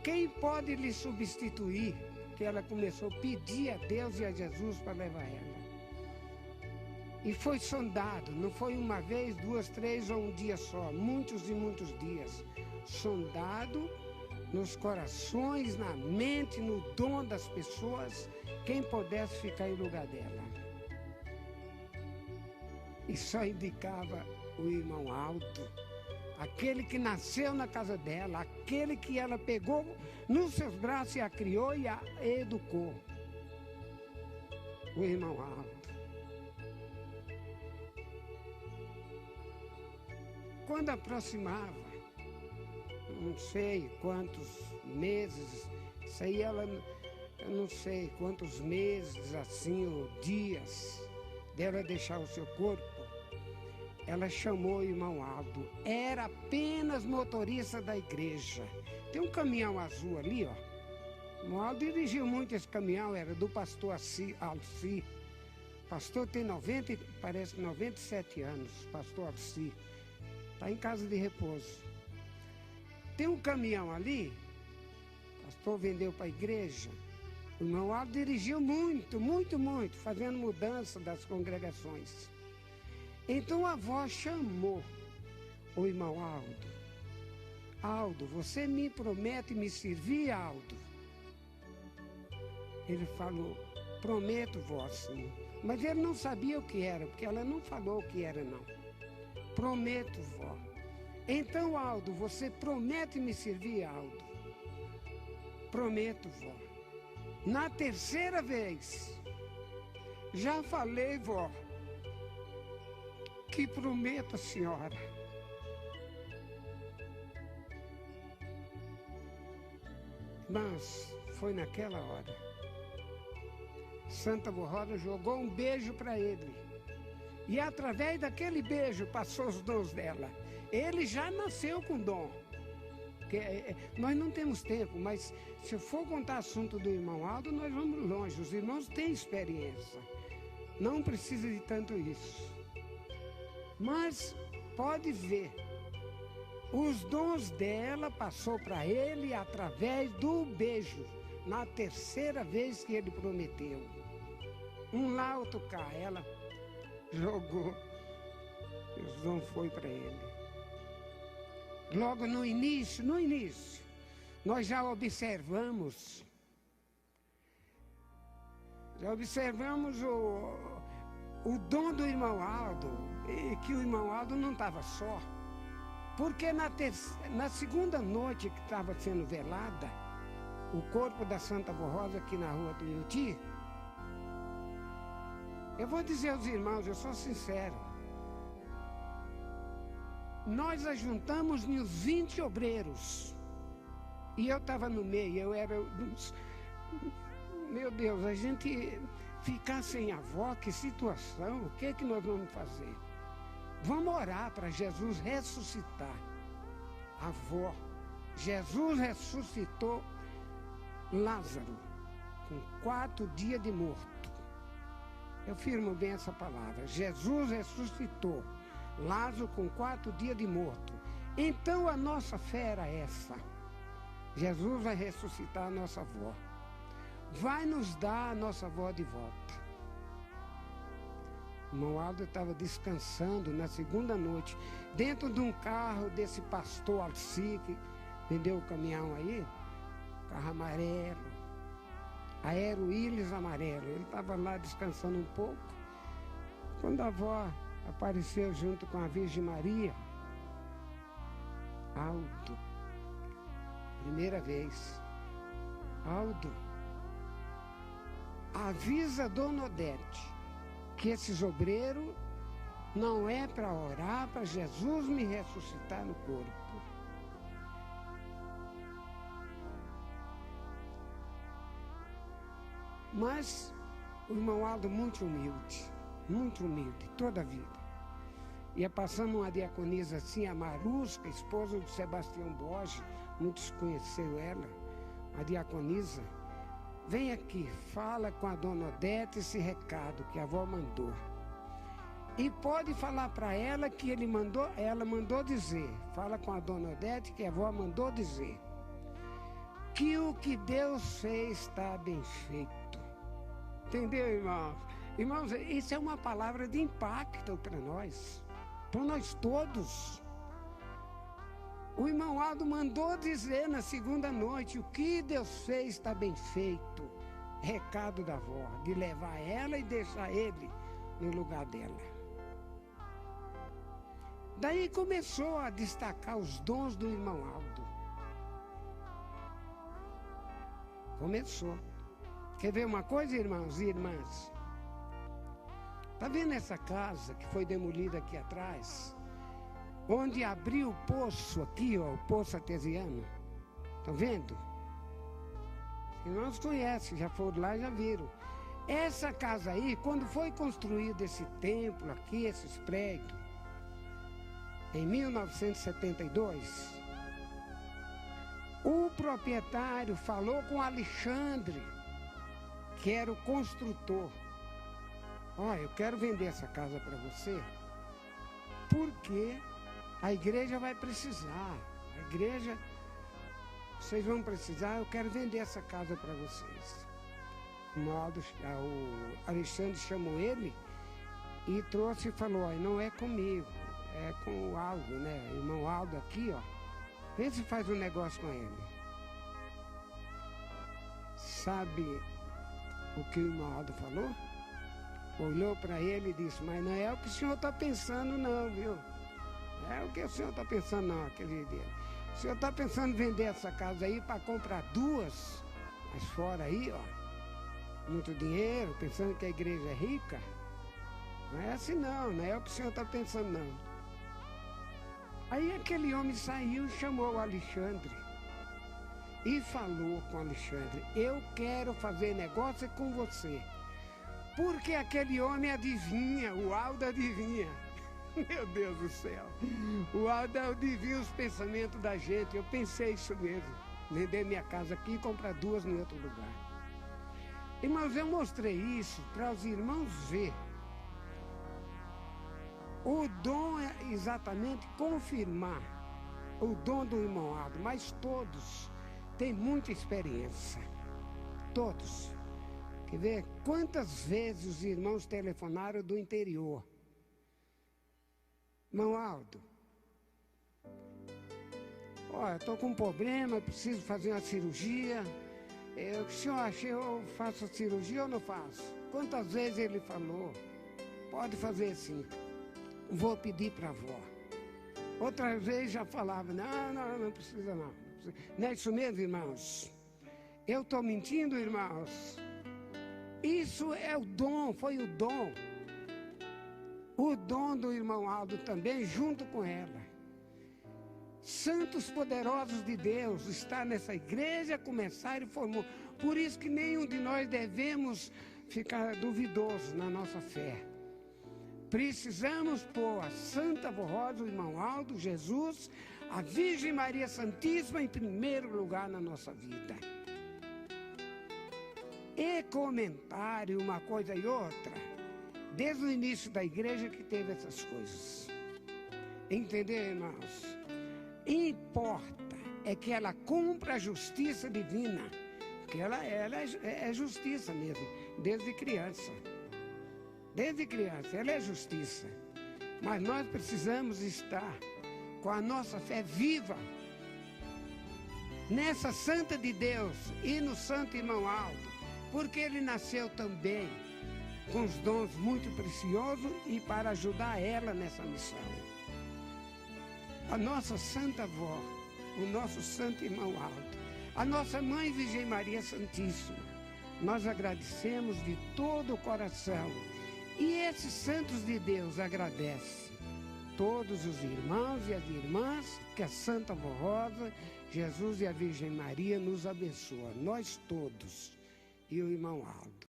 quem pode lhe substituir, que ela começou a pedir a Deus e a Jesus para levar ela. E foi sondado, não foi uma vez, duas, três ou um dia só, muitos e muitos dias. Sondado nos corações, na mente, no dom das pessoas, quem pudesse ficar em lugar dela. E só indicava o irmão Aldo, aquele que nasceu na casa dela, aquele que ela pegou nos seus braços e a criou e a educou. O irmão Aldo. Quando aproximava, não sei quantos meses, isso aí ela, eu não sei quantos meses assim, ou dias, dela deixar o seu corpo, ela chamou o irmão Aldo. Era apenas motorista da igreja. Tem um caminhão azul ali, ó. O irmão Aldo dirigiu muito esse caminhão, era do pastor Alci. O pastor tem 97 anos, pastor Alci. Está em casa de repouso. Tem um caminhão ali, o pastor vendeu para a igreja. O irmão Aldo dirigiu muito, fazendo mudança das congregações. Então a avó chamou o irmão Aldo. Aldo, você me promete me servir, Aldo? Ele falou, prometo, vó, sim. Mas ele não sabia o que era, porque ela não falou o que era, não. Prometo, vó. Então, Aldo, você promete me servir, Aldo? Prometo, vó. Na terceira vez, já falei, vó, que prometo, senhora. Mas foi naquela hora. Santa Rosa jogou um beijo para ele. E através daquele beijo passou os dons dela. Ele já nasceu com dom. Nós não temos tempo, mas se eu for contar assunto do irmão Aldo, nós vamos longe. Os irmãos têm experiência. Não precisa de tanto isso. Mas pode ver. Os dons dela passou para ele através do beijo. Na terceira vez que ele prometeu. Um lá, outro cá. Ela jogou. Os dons foi para ele. Logo no início, nós já observamos o dom do irmão Aldo, e que o irmão Aldo não estava só. Porque na segunda noite que estava sendo velada, o corpo da Santa Rosa aqui na rua do Yuti, eu vou dizer aos irmãos, eu sou sincero, nós ajuntamos uns 20 obreiros, e eu estava no meio, eu era meu Deus, a gente ficar sem avó, que situação, o que é que nós vamos fazer? Vamos orar para Jesus ressuscitar a avó. Jesus ressuscitou Lázaro com 4 dias de morto. Eu firmo bem essa palavra. Jesus ressuscitou Lázaro com 4 dias de morto. Então a nossa fé era essa. Jesus vai ressuscitar a nossa avó. Vai nos dar a nossa avó de volta. O irmão Aldo estava descansando na segunda noite, dentro de um carro desse pastor Alci, que vendeu o caminhão aí, carro amarelo, Aero Willis amarelo. Ele estava lá descansando um pouco, quando a avó apareceu junto com a Virgem Maria. Aldo, primeira vez. Aldo, avisa Dona Odete que esse obreiro não é para orar para Jesus me ressuscitar no corpo. Mas o irmão Aldo muito humilde, toda a vida. Ia passando uma diaconisa assim, a Marusca, esposa de Sebastião Borges, muitos conheceram ela, a diaconisa. Vem aqui, fala com a Dona Odete esse recado que a avó mandou. E pode falar para ela que ela mandou dizer, fala com a Dona Odete que a avó mandou dizer, que o que Deus fez está bem feito. Entendeu, irmãos? Irmãos, isso é uma palavra de impacto para nós todos. O irmão Aldo mandou dizer na segunda noite, o que Deus fez está bem feito. Recado da avó, de levar ela e deixar ele no lugar dela. Daí começou a destacar os dons do irmão Aldo. Começou. Quer ver uma coisa, irmãos e irmãs? Está vendo essa casa que foi demolida aqui atrás? Onde abriu o poço aqui, ó, o poço artesiano. Estão vendo? Os irmãos conhecem, já foram lá e já viram. Essa casa aí, quando foi construído esse templo aqui, esses prédios, em 1972, o proprietário falou com Alexandre, que era o construtor. Ó, eu quero vender essa casa para você, porque a igreja vai precisar. A igreja, vocês vão precisar, eu quero vender essa casa para vocês. O Alexandre chamou ele e trouxe e falou, ó, não é comigo, é com o Aldo, né? O irmão Aldo aqui, ó. Vê se faz um negócio com ele. Sabe o que o irmão Aldo falou? Olhou para ele e disse, mas não é o que o senhor está pensando não, viu? Não é o que o senhor está pensando não, aquele dele. O senhor está pensando em vender essa casa aí para comprar duas, mas fora aí, ó, muito dinheiro, pensando que a igreja é rica? Não é assim não é o que o senhor está pensando não. Aí aquele homem saiu e chamou o Alexandre e falou com o Alexandre, eu quero fazer negócio com você. Porque aquele homem adivinha, o Aldo adivinha. Meu Deus do céu. O Aldo adivinha os pensamentos da gente. Eu pensei isso mesmo. Vender minha casa aqui e comprar duas em outro lugar. Irmãos, eu mostrei isso para os irmãos ver. O dom é exatamente confirmar o dom do irmão Aldo. Mas todos têm muita experiência. Todos. Quer ver quantas vezes os irmãos telefonaram do interior? Irmão Aldo, olha, estou com um problema, preciso fazer uma cirurgia. O senhor acha que eu faço a cirurgia ou não faço? Quantas vezes ele falou? Pode fazer sim, vou pedir para a avó. Outras vezes já falava, não precisa não. Não é isso mesmo, irmãos? Eu estou mentindo, irmãos? Isso é o dom, foi o dom. O dom do irmão Aldo também, junto com ela. Santos poderosos de Deus está nessa igreja, começaram e formou. Por isso que nenhum de nós devemos ficar duvidosos na nossa fé. Precisamos pôr a Santa Avó Rosa, o irmão Aldo, Jesus, a Virgem Maria Santíssima em primeiro lugar na nossa vida. E comentário, uma coisa e outra, desde o início da igreja que teve essas coisas. Entendeu, irmãos? Importa é que ela cumpra a justiça divina, porque ela é justiça mesmo, desde criança. desde criança. Ela é justiça. Mas nós precisamos estar com a nossa fé viva nessa Santa de Deus e no Santo Irmão Aldo, porque ele nasceu também com os dons muito preciosos e para ajudar ela nessa missão. A nossa Santa Avó, o nosso Santo Irmão Aldo, a nossa Mãe Virgem Maria Santíssima, nós agradecemos de todo o coração. E esses santos de Deus agradecem todos os irmãos e as irmãs que a Santa Avó Rosa, Jesus e a Virgem Maria nos abençoam, nós todos, e o Irmão Aldo.